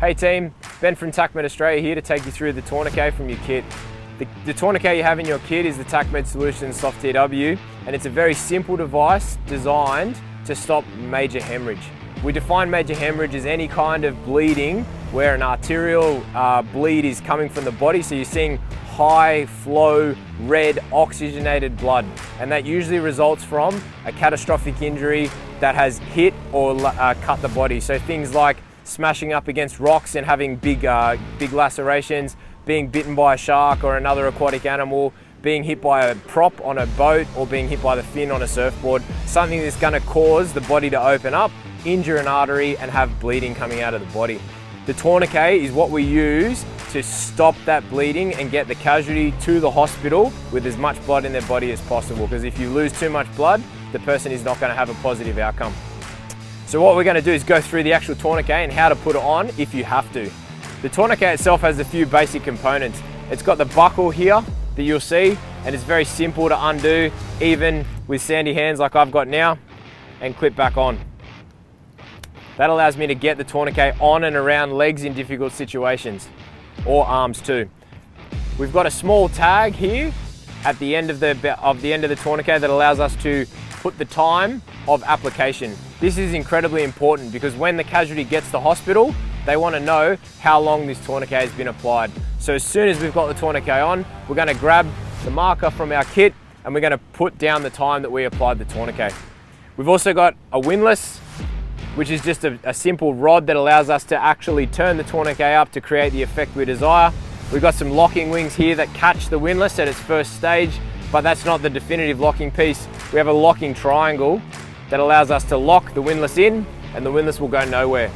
Hey team, Ben from TACMED Australia here to take you through the tourniquet from your kit. The tourniquet you have in your kit is the TACMED Solution SOF TQ, and it's a very simple device designed to stop major hemorrhage. We define major hemorrhage as any kind of bleeding where an arterial bleed is coming from the body, so you're seeing high flow, red, oxygenated blood, and that usually results from a catastrophic injury that has hit or cut the body. So things like smashing up against rocks and having big lacerations, being bitten by a shark or another aquatic animal, being hit by a prop on a boat, or being hit by the fin on a surfboard, something that's going to cause the body to open up, injure an artery and have bleeding coming out of the body. The tourniquet is what we use to stop that bleeding and get the casualty to the hospital with as much blood in their body as possible, because if you lose too much blood, the person is not going to have a positive outcome. So what we're going to do is go through the actual tourniquet and how to put it on if you have to. The tourniquet itself has a few basic components. It's got the buckle here that you'll see, and it's very simple to undo, even with sandy hands like I've got now, and clip back on. That allows me to get the tourniquet on and around legs in difficult situations, or arms too. We've got a small tag here at the end of the tourniquet that allows us to put the time of application. This is incredibly important because when the casualty gets to the hospital, they want to know how long this tourniquet has been applied. So as soon as we've got the tourniquet on, we're going to grab the marker from our kit and we're going to put down the time that we applied the tourniquet. We've also got a windlass, which is just a simple rod that allows us to actually turn the tourniquet up to create the effect we desire. We've got some locking wings here that catch the windlass at its first stage, but that's not the definitive locking piece. We have a locking triangle that allows us to lock the windlass in, and the windlass will go nowhere.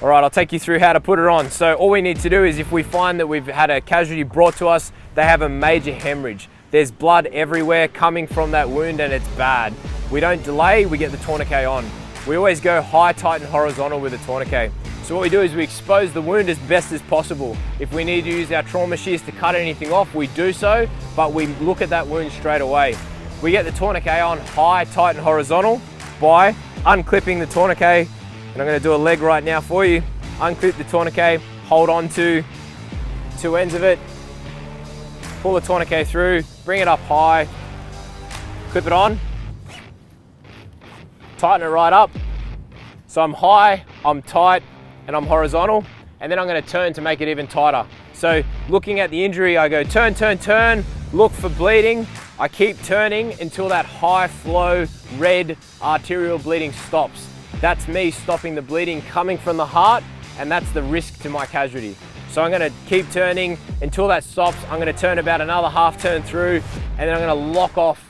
All right, I'll take you through how to put it on. So all we need to do is, if we find that we've had a casualty brought to us, they have a major hemorrhage. There's blood everywhere coming from that wound and it's bad. We don't delay, we get the tourniquet on. We always go high, tight, and horizontal with the tourniquet. So what we do is we expose the wound as best as possible. If we need to use our trauma shears to cut anything off, we do so, but we look at that wound straight away. We get the tourniquet on high, tight, and horizontal by unclipping the tourniquet, and I'm going to do a leg right now for you. Unclip the tourniquet, hold on to two ends of it, pull the tourniquet through, bring it up high, clip it on, tighten it right up. So I'm high, I'm tight, and I'm horizontal, and then I'm going to turn to make it even tighter. So looking at the injury, I go turn, turn, turn, look for bleeding. I keep turning until that high flow, red arterial bleeding stops. That's me stopping the bleeding coming from the heart, and that's the risk to my casualty. So I'm going to keep turning until that stops. I'm going to turn about another half turn through, and then I'm going to lock off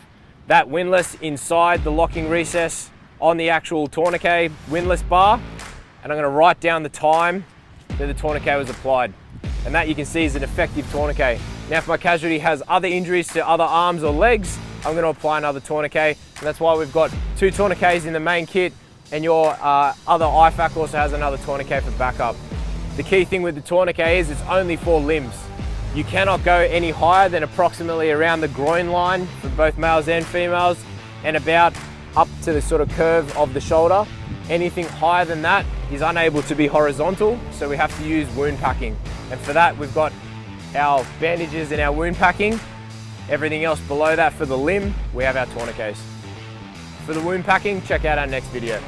that windlass inside the locking recess on the actual tourniquet windlass bar, and I'm going to write down the time that the tourniquet was applied. And that, you can see, is an effective tourniquet. Now if my casualty has other injuries to other arms or legs, I'm going to apply another tourniquet, and that's why we've got two tourniquets in the main kit, and your other IFAC also has another tourniquet for backup. The key thing with the tourniquet is it's only for limbs. You cannot go any higher than approximately around the groin line for both males and females, and about up to the sort of curve of the shoulder. Anything higher than that is unable to be horizontal, so we have to use wound packing. And for that, we've got our bandages and our wound packing. Everything else below that for the limb, we have our tourniquets. For the wound packing, check out our next video.